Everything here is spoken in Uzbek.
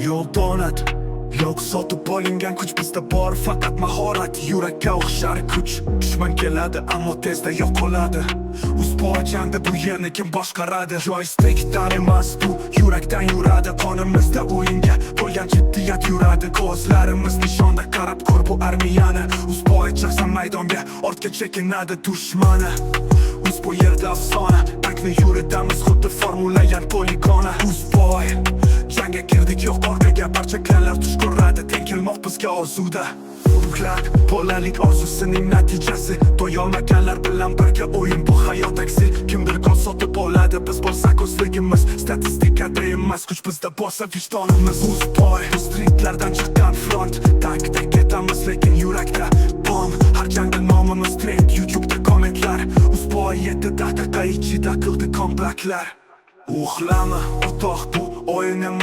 yo'l donat. Yo'q sotib olingan kuch bizda bor, faqat mahorat. Yurakka o'xshar kuch, dushman keladi ammo tezda yo'qoladi. Uzboyjanda bu yerni kim boshqaradi? Joystickdan emas, bu yurakdan yuradi. Qonimizda o'yinga bo'lgan jiddiyat yuradi. Ko'zlarimiz nishonda qarab ko'r bu armiyani. Uzboy chiqsa maydonga ortga chekinadi dushmani. Bu yerda afsona, tankni yuritamiz xuddi formula yan poligona. Uzboy jangga kirdik, yo'q orqaga, barcha klanlar tush ko'radi. Teng kelmoq bizga orzuda. Urug'lar bolalik orzusining natijasi. To'yolmaganlar bilan birga o'yin, bu hayot aksi. Kimdir qon sotib oladi, biz bo'lsak o'zligimiz. Statistikada emas, kuch bizda bo'lsa vijdonimiz. Uzboy bu stritlardan chiqqan front. Tankda ketamiz lekin yurakda bomb. Har jangda nomimiz trend, YouTube'da kommentlar. Uzboy 7 daqiqa ichida qildi komplektlar. Uxlama o'rtoq, bu o'yin emas.